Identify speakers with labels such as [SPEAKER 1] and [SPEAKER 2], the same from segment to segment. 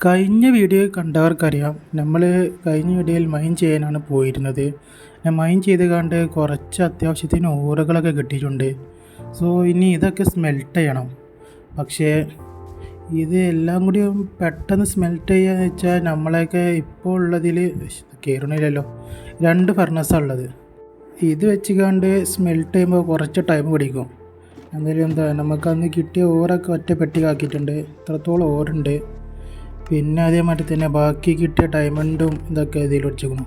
[SPEAKER 1] കഴിഞ്ഞ വീഡിയോ കണ്ടവർക്കറിയാം, നമ്മൾ കഴിഞ്ഞ വീഡിയോയിൽ മൈൻ ചെയ്യാനാണ് പോയിരുന്നത്. ഞാൻ മൈൻ ചെയ്ത് കണ്ട് കുറച്ച് അത്യാവശ്യത്തിന് ഓറുകളൊക്കെ കിട്ടിയിട്ടുണ്ട്. സോ ഇനി ഇതൊക്കെ സ്മെൽറ്റ് ചെയ്യണം. പക്ഷേ ഇത് എല്ലാം കൂടി പെട്ടെന്ന് സ്മെൽറ്റ് ചെയ്യുക വെച്ചാൽ നമ്മളെയൊക്കെ ഇപ്പോൾ ഉള്ളതിൽ കയറണില്ലല്ലോ. 2 ഫർണസാണ് ഉള്ളത്. ഇത് വെച്ച് കണ്ട് സ്മെൽറ്റ് ചെയ്യുമ്പോൾ കുറച്ച് ടൈം പിടിക്കും. എന്തായാലും നമുക്കന്ന് കിട്ടിയ ഓറൊക്കെ ഒറ്റ പെട്ടിക്കാക്കിയിട്ടുണ്ട്. ഇത്രത്തോളം ഓറുണ്ട്. പിന്നെ അതേമാതിരി തന്നെ ബാക്കി കിട്ടിയ ഡയമണ്ടും ഇതൊക്കെ ഇതിൽ വെച്ചിരിക്കണം.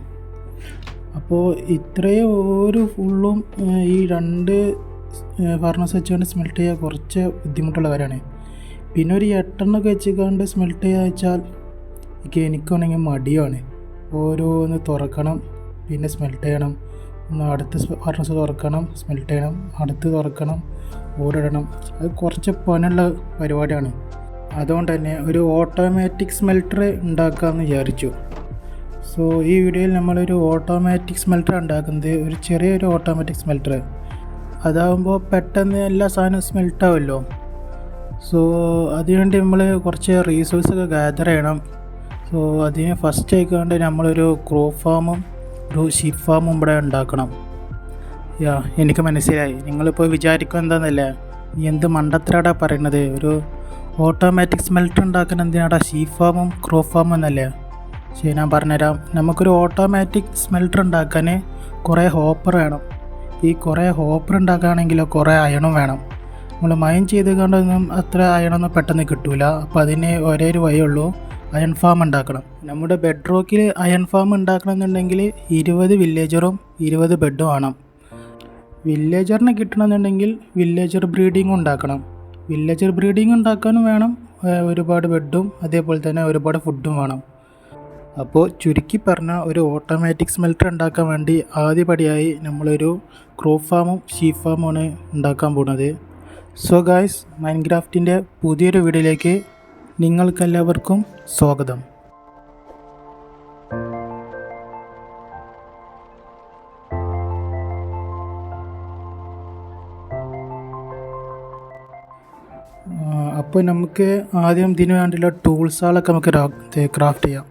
[SPEAKER 1] അപ്പോൾ ഇത്രയും ഓരോ ഫുള്ളും ഈ 2 ഫർണസ് വെച്ചുകൊണ്ട് സ്മെൽറ്റ് ചെയ്യുക കുറച്ച് ബുദ്ധിമുട്ടുള്ള കാര്യമാണ്. പിന്നെ ഒരു 8 വെച്ചുകൊണ്ട് സ്മെൽറ്റ് ചെയ്യുക വെച്ചാൽ എനിക്കാണെങ്കിൽ മടിയാണ്. ഓരോന്ന് തുറക്കണം, പിന്നെ സ്മെൽറ്റ് ചെയ്യണം, ഒന്ന് അടുത്ത ഫർണസ് തുറക്കണം, സ്മെൽറ്റ് ചെയ്യണം, അടുത്ത് തുറക്കണം, ഓടിടണം. അത് കുറച്ച് പണിയുള്ള പരിപാടിയാണ്. അതുകൊണ്ട് തന്നെ ഒരു ഓട്ടോമാറ്റിക് സ്മെൽറ്റർ ഉണ്ടാക്കാമെന്ന് വിചാരിച്ചു. സോ ഈ വീഡിയോയിൽ നമ്മളൊരു ഓട്ടോമാറ്റിക് സ്മെൽറ്റർ ഉണ്ടാക്കുന്നത്, ഒരു ചെറിയൊരു ഓട്ടോമാറ്റിക് സ്മെൽറ്റർ. അതാകുമ്പോൾ പെട്ടെന്ന് എല്ലാ സാധനവും സ്മെൽറ്റാവുമല്ലോ. സോ അതിനുവേണ്ടി നമ്മൾ കുറച്ച് റീസോഴ്സൊക്കെ ഗ്യാദർ ചെയ്യണം. സോ അതിന് ഫസ്റ്റ് ആയിക്കൊണ്ട് നമ്മളൊരു ക്രോ ഫാമും ഒരു ഷീപ്പ് ഫാമും ഇവിടെ ഉണ്ടാക്കണം. എനിക്ക് മനസ്സിലായി. നിങ്ങളിപ്പോൾ വിചാരിക്കുക എന്താണെന്നല്ലേ, നീ എന്ത് മണ്ടത്തരാടാ പറയുന്നത്, ഒരു ഓട്ടോമാറ്റിക് സ്മെൽറ്റർ ഉണ്ടാക്കാൻ എന്തിനാടാ ഷീപ്പ് ഫാമും ക്രോ ഫാമും എന്നല്ലേ? ശരി, ഞാൻ പറഞ്ഞുതരാം. നമുക്കൊരു ഓട്ടോമാറ്റിക് സ്മെൽറ്റർ ഉണ്ടാക്കാൻ കുറേ ഹോപ്പർ വേണം. ഈ കുറേ ഹോപ്പർ ഉണ്ടാക്കുകയാണെങ്കിലോ കുറേ അയണും വേണം. നമ്മൾ മൈൻ ചെയ്ത് കൊണ്ടൊന്നും അത്ര അയണൊന്നും പെട്ടെന്ന് കിട്ടില്ല. അപ്പോൾ അതിന് ഒരേ ഒരു വഴിയുള്ളൂ, അയൺ ഫാം ഉണ്ടാക്കണം. നമ്മുടെ ബെഡ് റോക്കിൽ അയൺ ഫാം ഉണ്ടാക്കണമെന്നുണ്ടെങ്കിൽ 20 വില്ലേജറും 20 ബെഡും വേണം. വില്ലേജറിനെ കിട്ടണമെന്നുണ്ടെങ്കിൽ വില്ലേജർ ബ്രീഡിങ് ഉണ്ടാക്കണം. വില്ലേജർ ബ്രീഡിങ് ഉണ്ടാക്കാനും വേണം ഒരുപാട് ബെഡും, അതേപോലെ തന്നെ ഒരുപാട് ഫുഡും വേണം. അപ്പോൾ ചുരുക്കി പറഞ്ഞാൽ ഒരു ഓട്ടോമാറ്റിക് സ്മെൽറ്റർ ഉണ്ടാക്കാൻ വേണ്ടി ആദ്യപടിയായി നമ്മളൊരു ക്രോ ഫാമും ഷീപ്പ് ഫാമുമാണ് ഉണ്ടാക്കാൻ പോകുന്നത്. സോ ഗായ്സ്, മൈൻക്രാഫ്റ്റിൻ്റെ പുതിയൊരു വീഡിയോയിലേക്ക് നിങ്ങൾക്കെല്ലാവർക്കും സ്വാഗതം. അപ്പോൾ നമുക്ക് ആദ്യം ഇതിന് വേണ്ടിയുള്ള ടൂൾസുകളൊക്കെ നമുക്ക് ക്രാഫ്റ്റ് ചെയ്യാം.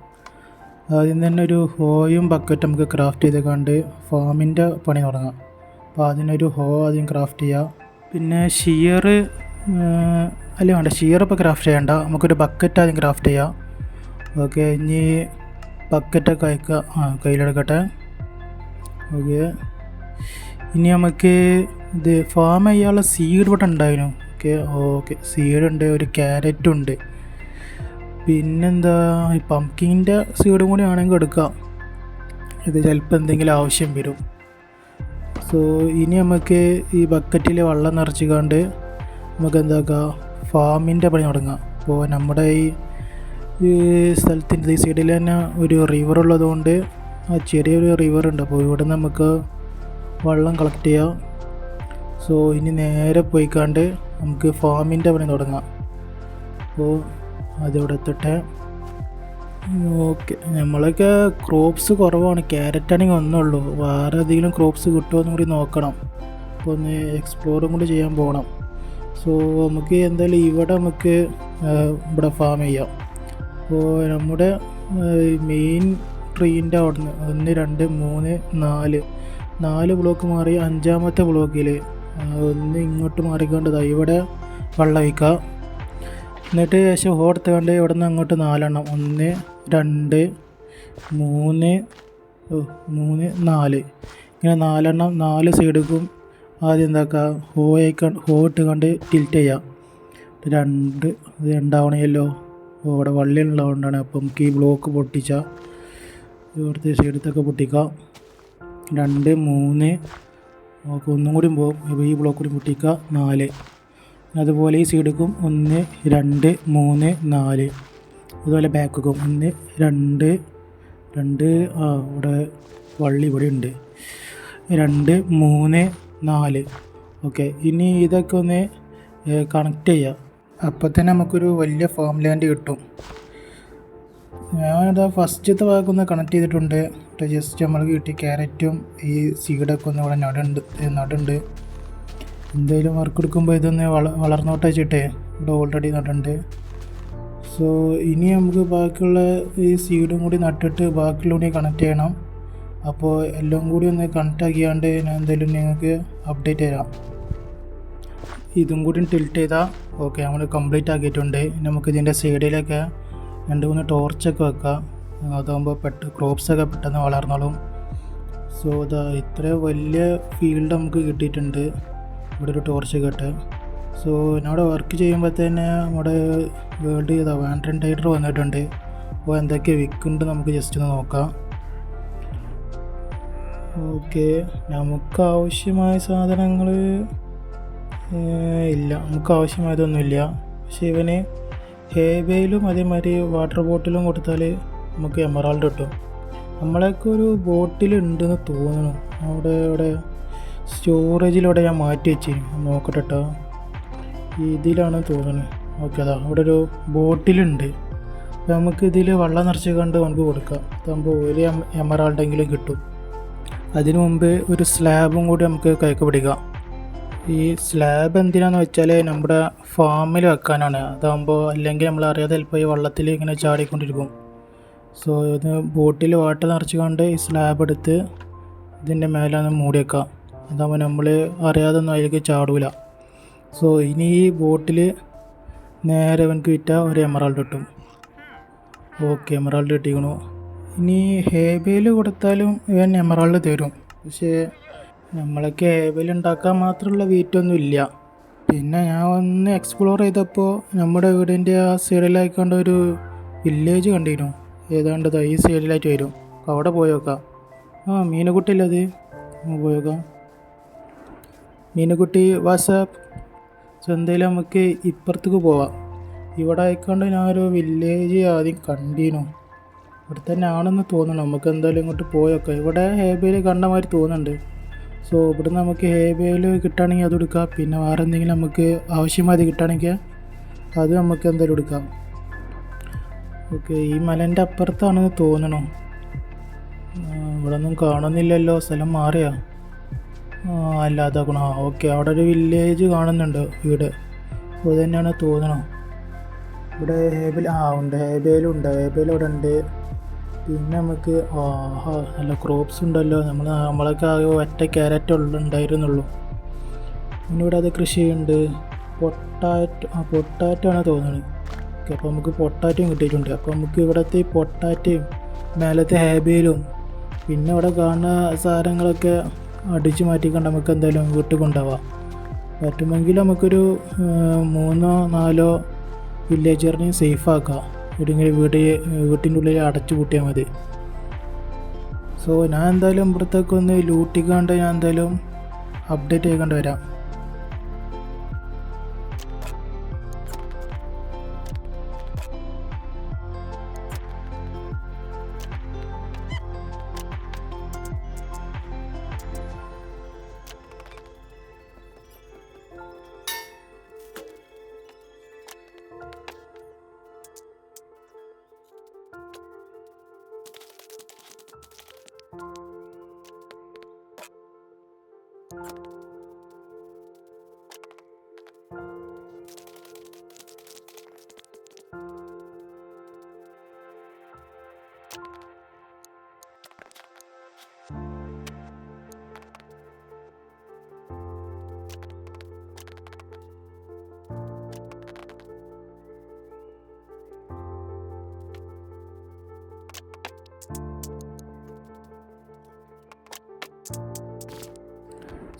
[SPEAKER 1] ആദ്യം തന്നെ ഒരു ഹോയും ബക്കറ്റും നമുക്ക് ക്രാഫ്റ്റ് ചെയ്ത് കണ്ട് ഫാമിൻ്റെ പണി തുടങ്ങാം. അപ്പോൾ അതിനൊരു ഹോ ആദ്യം ക്രാഫ്റ്റ് ചെയ്യാം. പിന്നെ ഷിയർ വേണ്ട, ഷിയർ ഇപ്പോൾ ക്രാഫ്റ്റ് ചെയ്യണ്ട, നമുക്കൊരു ബക്കറ്റ് ആദ്യം ക്രാഫ്റ്റ് ചെയ്യാം. ഓക്കെ, ഇനി ബക്കറ്റൊക്കെ കയ്യിലെടുക്കട്ടെ. ഓക്കെ, ഇനി നമുക്ക് ഇത് ഫാം ചെയ്യാനുള്ള സീഡ് ഇവിടെ ഉണ്ടായിരുന്നു. ഓക്കെ, സീഡുണ്ട്, ഒരു ക്യാരറ്റുണ്ട്, പിന്നെന്താ ഈ പംകിൻ്റെ സീഡും കൂടി ആണെങ്കിൽ എടുക്കാം. ഇത് ചിലപ്പോൾ എന്തെങ്കിലും ആവശ്യം വരും. സോ ഇനി നമുക്ക് ഈ ബക്കറ്റിൽ വെള്ളം നിറച്ചുകൊണ്ട് നമുക്ക് എന്താക്കാം, ഫാമിൻ്റെ പണി തുടങ്ങാം. അപ്പോൾ നമ്മുടെ ഈ സ്ഥലത്തിൻ്റെ ഈ സൈഡിൽ തന്നെ ഒരു റിവർ ഉള്ളതുകൊണ്ട് ചെറിയൊരു റിവറുണ്ട്. അപ്പോൾ ഇവിടെ നമുക്ക് വെള്ളം കളക്ട് ചെയ്യാം. സോ ഇനി നേരെ പോയിക്കാണ്ട് നമുക്ക് ഫാമിൻ്റെ പണി തുടങ്ങാം. അപ്പോൾ അതിവിടെ എത്തട്ടെ. ഓക്കെ, നമ്മളൊക്കെ ക്രോപ്സ് കുറവാണ്. ക്യാരറ്റാണെങ്കിൽ ഒന്നുള്ളൂ, വേറെ എന്തെങ്കിലും ക്രോപ്സ് കിട്ടുമോ എന്നും കൂടി നോക്കണം. അപ്പോൾ ഒന്ന് എക്സ്പ്ലോറും കൂടി ചെയ്യാൻ പോകണം. സോ നമുക്ക് എന്തായാലും ഇവിടെ ഫാം ചെയ്യാം. അപ്പോൾ നമ്മുടെ മെയിൻ ട്രീൻ്റെ അവിടെ നിന്ന് 1 2 3 4 ബ്ലോക്ക് മാറി 5ാമത്തെ ബ്ലോക്കിൽ ഒന്ന് ഇങ്ങോട്ട് മാറിക്കൊണ്ടതാ ഇവിടെ വെള്ളം ഒഴിക്കുക. എന്നിട്ട് ശേഷം ഹോടുത്തുകൊണ്ട് ഇവിടെ നിന്ന് അങ്ങോട്ട് 4 1 2 3 4 ഇങ്ങനെ 4 4 സൈഡിലും ആദ്യം എന്താക്കുക, ഹോ ഇട്ടുകൊണ്ട് ടിൽറ്റ് ചെയ്യാം. 2 ആവണമല്ലോ, ഇവിടെ വള്ളിയുള്ളതുകൊണ്ടാണ്. അപ്പം നമുക്ക് ഈ ബ്ലോക്ക് പൊട്ടിച്ചാൽ ഇവിടുത്തെ സൈഡത്തൊക്കെ പൊട്ടിക്കാം. 2 3 ഓക്കെ, ഒന്നും കൂടി പോകും. അപ്പോൾ ഈ ബ്ലോക്ക് കൂടി പൊട്ടിക്കുക. 4, അതുപോലെ ഈ സൈഡിക്കും 1 2 3 4, അതുപോലെ ബാക്കും 1 2 2 ഇവിടെ വള്ളി ഇവിടെ ഉണ്ട്. 2 3 4. ഓക്കെ, ഇനി ഇതൊക്കെ ഒന്ന് കണക്ട് ചെയ്യാം. അപ്പോൾ തന്നെ നമുക്കൊരു വലിയ ഫാം ലാൻഡ് കിട്ടും. ഞാനിതാ ഫസ്റ്റത്തെ ഭാഗമൊന്ന് കണക്ട് ചെയ്തിട്ടുണ്ട്. ജസ്റ്റ് നമ്മൾക്ക് കിട്ടിയ ക്യാരറ്റും ഈ സീഡൊക്കെ ഒന്ന് ഇവിടെ നടുണ്ട്. എന്തായാലും വർക്ക് എടുക്കുമ്പോൾ ഇതൊന്ന് വളർന്നോട്ട് വെച്ചിട്ടേ ഇവിടെ ഓൾറെഡി നടുണ്ട്. സോ സോ ഇനി നമുക്ക് ബാക്കിയുള്ള ഈ സീഡും കൂടി നട്ടിട്ട് ബാക്കിയുള്ള കൂടി കണക്ട് ചെയ്യണം. അപ്പോൾ എല്ലാം കൂടി ഒന്ന് കണക്ട് ആക്കിയാണ്ട് ഞാൻ എന്തായാലും നിങ്ങൾക്ക് അപ്ഡേറ്റ് തരാം. ഇതും കൂടി ടിൽറ്റ് ചെയ്താൽ ഓക്കെ നമ്മൾ കംപ്ലീറ്റ് ആക്കിയിട്ടുണ്ട്. നമുക്കിതിൻ്റെ സൈഡിലൊക്കെ 2-3 ടോർച്ചൊക്കെ വെക്കാം. അതാകുമ്പോൾ ക്രോപ്സൊക്കെ പെട്ടെന്ന് വളർന്നോളും. സോ ഇത്ര വലിയ ഫീൽഡ് നമുക്ക് കിട്ടിയിട്ടുണ്ട്. ഇവിടെ ഒരു ടോർച്ചൊക്കെ ഇട്ട്. സോ എന്നോട് വർക്ക് ചെയ്യുമ്പോൾ തന്നെ നമ്മുടെ വേൾഡ് വാൻഡ്രൻ ടൈഡർ വന്നിട്ടുണ്ട്. അപ്പോൾ എന്തൊക്കെ വിൽക്കുന്നുണ്ട് നമുക്ക് ജസ്റ്റ് ഒന്ന് നോക്കാം. ഓക്കെ, നമുക്ക് ആവശ്യമായ സാധനങ്ങൾ ഇല്ല, നമുക്ക് ആവശ്യമായതൊന്നുമില്ല. പക്ഷേ ഇവന് ഹേബയിലും അതേമാതിരി വാട്ടർ ബോട്ടിലും കൊടുത്താൽ നമുക്ക് എമറാൾഡ് കിട്ടും. നമ്മളൊക്കെ ഒരു ബോട്ടിലുണ്ടെന്ന് തോന്നുന്നു. ഇവിടെ സ്റ്റോറേജിലൂടെ ഞാൻ മാറ്റി വെച്ച് നോക്കട്ടെ കേട്ടോ. ഇതിലാണ് തോന്നുന്നത്. ഓക്കെ, അവിടെ ഒരു ബോട്ടിലുണ്ട്. അപ്പോൾ നമുക്ക് ഇതിൽ വെള്ളം നിറച്ച് കണ്ട് നമുക്ക് കൊടുക്കാം. അതാകുമ്പോൾ ഒരു എമറാൾഡെങ്കിലും കിട്ടും. അതിനു മുമ്പ് ഒരു സ്ലാബും കൂടി നമുക്ക് കൈക്ക് പിടിക്കാം. ഈ സ്ലാബ് എന്തിനാന്ന് വെച്ചാൽ നമ്മുടെ ഫാമിൽ വെക്കാനാണ്. അതാകുമ്പോൾ അല്ലെങ്കിൽ നമ്മൾ അറിയാതെ ചിലപ്പോൾ ഈ വെള്ളത്തിൽ ഇങ്ങനെ ചാടിക്കൊണ്ടിരിക്കും. സോ ഇത് ബോട്ടിൽ വാട്ടർ നിറച്ച് കൊണ്ട് ഈ സ്ലാബ് എടുത്ത് ഇതിൻ്റെ മേലെ ഒന്ന് മൂടി വെക്കാം. അതാകുമ്പോൾ നമ്മൾ അറിയാതെ ഒന്നും അതിലേക്ക് ചാടൂല. സോ ഇനി ഈ ബോട്ടിൽ നേരെ അവനക്ക് വിറ്റാൽ ഒരു എമറാൾഡ് കിട്ടും. ഓക്കെ, എമറാൾഡ് കിട്ടിക്കണു. ഇനി ഹേബയിൽ കൊടുത്താലും ഇവൻ എമറാൾഡ് തരും. പക്ഷേ നമ്മളൊക്കെ ഹേബയിൽ ഉണ്ടാക്കാൻ മാത്രമുള്ള വെയിറ്റൊന്നും ഇല്ല. പിന്നെ ഞാൻ ഒന്ന് എക്സ്പ്ലോർ ചെയ്തപ്പോൾ നമ്മുടെ വീടിൻ്റെ ആ സൈഡിലായിക്കൊണ്ട് ഒരു വില്ലേജ് കണ്ടിരുന്നു. ഏതാണ്ട് ഈ സൈഡിലായിട്ട് വരും. അവിടെ പോയി നോക്കാം. മീനുകുട്ടിയില്ല അത്, പോയി നോക്കാം. മീനുകുട്ടി വാട്സാപ്പ്. സോ എന്തായാലും നമുക്ക് ഇപ്പുറത്തേക്ക് പോവാം. ഇവിടെ ആയിക്കൊണ്ട് ഞാനൊരു വില്ലേജ് ആദ്യം കണ്ടിരുന്നു. ഇവിടെ തന്നെ ആണെന്ന് തോന്നണം. നമുക്ക് എന്തായാലും ഇങ്ങോട്ട് പോയൊക്കെ. ഇവിടെ ഹേബയിൽ കണ്ട മാതിരി തോന്നുന്നുണ്ട്. സോ ഇവിടെ നമുക്ക് ഹേബയിൽ കിട്ടുകയാണെങ്കിൽ അത് എടുക്കാം. പിന്നെ വേറെ എന്തെങ്കിലും നമുക്ക് ആവശ്യമായത് കിട്ടുകയാണെങ്കിൽ അത് നമുക്ക് എന്തായാലും എടുക്കാം. ഓക്കെ, ഈ മലേൻ്റെ അപ്പുറത്താണെന്ന് തോന്നണം. ഇവിടെ ഒന്നും കാണുന്നില്ലല്ലോ. സ്ഥലം മാറിയാ? അല്ല, അതാക്കണോ? ഓക്കെ, അവിടെ ഒരു വില്ലേജ് കാണുന്നുണ്ട്, വീട്. അപ്പോൾ ഇത് തന്നെയാണ് തോന്നണം. ഇവിടെ ഹേബിൽ ഉണ്ട്, ഹേബയിലുണ്ട്. ഹേബയിൽ ഇവിടെ ഉണ്ട്. പിന്നെ നമുക്ക് നല്ല ക്രോപ്സ് ഉണ്ടല്ലോ. നമ്മളൊക്കെ ആകെ ഒറ്റ ക്യാരറ്റ് ഉണ്ടായിരുന്നുള്ളൂ. പിന്നെ ഇവിടെ അത് കൃഷി ചെയ്യുന്നുണ്ട്. പൊട്ടാറ്റോ ആണ് തോന്നുന്നത്. ഓക്കെ, അപ്പോൾ നമുക്ക് പൊട്ടാറ്റോയും കിട്ടിയിട്ടുണ്ട്. അപ്പോൾ നമുക്ക് ഇവിടുത്തെ പൊട്ടാറ്റയും മേലത്തെ ഹേബയിലും പിന്നെ ഇവിടെ കാണുന്ന സാധനങ്ങളൊക്കെ അടിച്ചു മാറ്റിക്കൊണ്ട് നമുക്ക് എന്തായാലും വീട്ടിൽ കൊണ്ടുപോവാം. പറ്റുമെങ്കിൽ നമുക്കൊരു 3-4 വില്ലേജറിനെയും സേഫാക്കാം. എവിടെയെങ്കിലും വീട്ടിൻ്റെ ഉള്ളിൽ അടച്ചു പൂട്ടിയാൽ മതി. സോ ഞാൻ എന്തായാലും ഇവിടത്തേക്ക് ഒന്ന് ലൂട്ടിക്കാണ്ട് ഞാൻ എന്തായാലും അപ്ഡേറ്റ് ചെയ്തുകൊണ്ട് വരാം.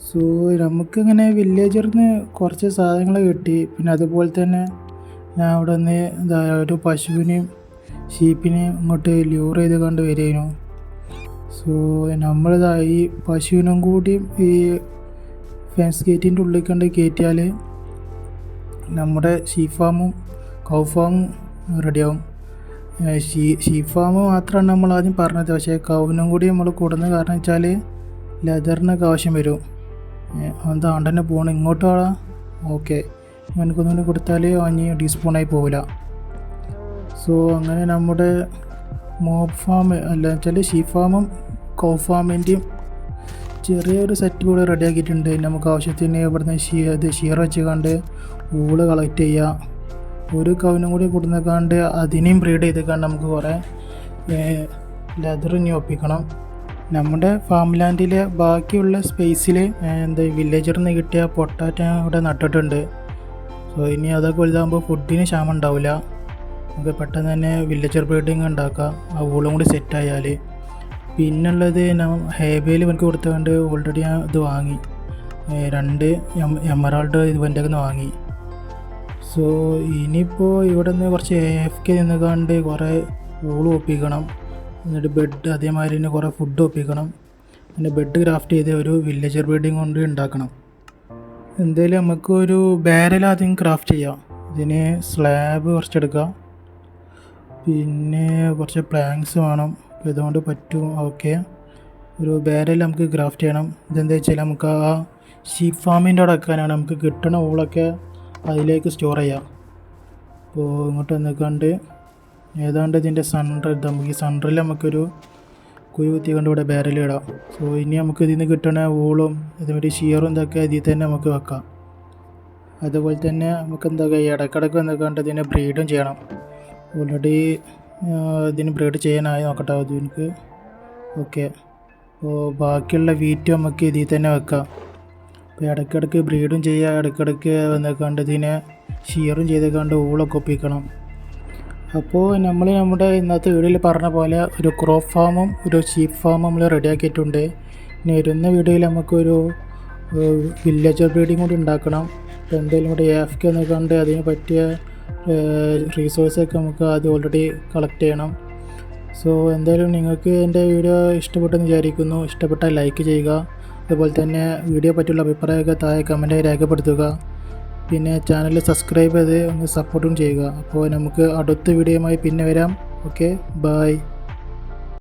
[SPEAKER 1] സോ നമുക്കിങ്ങനെ വില്ലേജറിൽ നിന്ന് കുറച്ച് സാധനങ്ങൾ കിട്ടി. പിന്നെ അതുപോലെ തന്നെ ഞാൻ അവിടെ നിന്ന് ഒരു പശുവിനെയും ഷീപ്പിനെയും ഇങ്ങോട്ട് ലൂർ ചെയ്ത് കണ്ട് വരികയായിരുന്നു. സോ നമ്മളിതാ ഈ പശുവിനും കൂടി ഈ ഫെൻസ് ഗേറ്റിൻ്റെ ഉള്ളിൽ കണ്ട് കയറ്റിയാൽ നമ്മുടെ ഷീപ്പ് ഫാമും കൗ ഫാമും റെഡിയാവും. ഷീപ്പ് ഫാം മാത്രമാണ് നമ്മൾ ആദ്യം പറഞ്ഞത്. പക്ഷേ കൗവിനും കൂടി നമ്മൾ കൂടുന്ന കാരണം വെച്ചാൽ ലെതറിനൊക്കെ ആവശ്യം വരും. അതാണ്ട് തന്നെ പോകണം ഇങ്ങോട്ടാണ്. ഓക്കെ, എനിക്കൊന്നുകൂടി കൊടുത്താൽ അഞ്ഞ് ഡിസ്പോണായി പോകില്ല. സോ അങ്ങനെ നമ്മുടെ മോബ് ഫാം അല്ല വെച്ചാൽ ഷീപ്പ് ഫാമും കൗ ഫാമിൻ്റെയും ചെറിയൊരു സെറ്റ് കൂടെ റെഡിയാക്കിയിട്ടുണ്ട്. നമുക്ക് ആവശ്യത്തിന് ഇവിടുന്ന് ഷീർ വെച്ച് കണ്ട് ഊള് കളക്ട് ചെയ്യുക. ഒരു കൗനും കൂടി കൊടുന്നേക്കാണ്ട് അതിനെയും ബ്രീഡ് ചെയ്തേക്കാണ്ട് നമുക്ക് കുറേ ലെതർ ഇനി ഒപ്പിക്കണം. നമ്മുടെ ഫാം ലാൻഡിൽ ബാക്കിയുള്ള സ്പേസിൽ വില്ലേജറിൽ നിന്ന് കിട്ടിയ പൊട്ടാറ്റോ ഇവിടെ നട്ടിട്ടുണ്ട്. സോ ഇനി അതൊക്കെ വലുതാകുമ്പോൾ ഫുഡിന് ക്ഷാമം ഉണ്ടാവില്ല. നമുക്ക് പെട്ടെന്ന് തന്നെ വില്ലേജർ ബ്രീഡിങ് ഉണ്ടാക്കാം, ആ ഊളും കൂടി സെറ്റായാൽ. പിന്നുള്ളത് ഹേബയിൽ എനിക്ക് കൊടുത്തുകൊണ്ട് ഓൾറെഡി ഞാൻ ഇത് വാങ്ങി, 2 എമറാൾഡ് ഇവൻ്റെ നിന്ന് വാങ്ങി. സോ ഇനിയിപ്പോൾ ഇവിടെ നിന്ന് കുറച്ച് AFK നിന്നുകൊണ്ട് കുറേ ഊള് ഒപ്പിക്കണം. എന്നിട്ട് ബെഡ് അതേമാതിരി തന്നെ കുറേ ഫുഡ് ഒപ്പിക്കണം. പിന്നെ ബെഡ് ക്രാഫ്റ്റ് ചെയ്ത് ഒരു വില്ലേജർ ബ്രീഡിങ് കൊണ്ട് ഉണ്ടാക്കണം. എന്തായാലും നമുക്കൊരു ബാരൽ ആദ്യം ക്രാഫ്റ്റ് ചെയ്യാം. ഇതിന് സ്ലാബ് കുറച്ചെടുക്കാം, പിന്നെ കുറച്ച് പ്ലാങ്ക്സ് വേണം. അപ്പോൾ ഇതുകൊണ്ട് പറ്റും. ഓക്കെ, ഒരു ബാരൽ നമുക്ക് ക്രാഫ്റ്റ് ചെയ്യണം. ഇതെന്താ വെച്ചാൽ നമുക്ക് ആ ഷീപ്പ് ഫാമിൻ്റെ അവിടെ വെക്കാനാണ്. നമുക്ക് കിട്ടണ ഊളൊക്കെ അതിലേക്ക് സ്റ്റോർ ചെയ്യാം. അപ്പോൾ ഇങ്ങോട്ട് വന്നിക്കാണ്ട് ഏതാണ്ട് ഇതിൻ്റെ സെൻറ്റർ നമുക്ക് ഈ സെൻറ്ററിൽ നമുക്കൊരു കുഴി കുത്തിക്കൊണ്ട് ഇവിടെ ബാരലിടാം. സോ ഇനി നമുക്ക് ഇതിൽ നിന്ന് കിട്ടണ ഊളും ഇതുമാതിരി ഷിയറും ഇതൊക്കെ ഇതിൽ തന്നെ നമുക്ക് വെക്കാം. അതുപോലെ തന്നെ നമുക്ക് ഇടയ്ക്കിടയ്ക്ക് വന്നിക്കാണ്ട് ഇതിനെ ബ്രീഡും ചെയ്യണം. ഓൾറെഡി ഇതിന് ബ്രീഡ് ചെയ്യാനായി നോക്കട്ടെ എനിക്ക്. ഓക്കെ, അപ്പോൾ ബാക്കിയുള്ള വീറ്റ് നമുക്ക് ഇതിൽ തന്നെ വെക്കാം. അപ്പോൾ ഇടയ്ക്കിടയ്ക്ക് ബ്രീഡും ചെയ്യുക, ഇടയ്ക്കിടയ്ക്ക് വന്നിക്കാണ്ട് ഇതിനെ ഷിയറും ചെയ്തേക്കാണ്ട് ഊളൊക്കെ ഒപ്പിക്കണം. അപ്പോൾ നമ്മുടെ ഇന്നത്തെ വീഡിയോയിൽ പറഞ്ഞ പോലെ ഒരു ക്രോപ്പ് ഫാമും ഒരു ഷീപ്പ് ഫാമും നമ്മൾ റെഡിയാക്കിയിട്ടുണ്ട്. ഇനി വരുന്ന വീഡിയോയിൽ നമുക്കൊരു വില്ലേജർ ബ്രീഡിങ് കൂടി ഉണ്ടാക്കണം. അപ്പോൾ എന്തെങ്കിലും കൂടി AFK കണ്ട് അതിന് പറ്റിയ റിസോഴ്സൊക്കെ നമുക്ക് ആദ്യം ഓൾറെഡി കളക്ട് ചെയ്യണം. സോ എന്തായാലും നിങ്ങൾക്ക് എൻ്റെ വീഡിയോ ഇഷ്ടപ്പെട്ടെന്ന് വിചാരിക്കുന്നു. ഇഷ്ടപ്പെട്ടാൽ ലൈക്ക് ചെയ്യുക. അതുപോലെ തന്നെ വീഡിയോ പറ്റിയുള്ള അഭിപ്രായമൊക്കെ താഴെ കമൻറ്റായി രേഖപ്പെടുത്തുക. പിന്നെ ചാനൽ സബ്സ്ക്രൈബ് ചെയ്ത് ഒന്ന് സപ്പോർട്ടും ചെയ്യുക. അപ്പോൾ നമുക്ക് അടുത്ത വീഡിയോയുമായി പിന്നെ വരാം. Okay, by.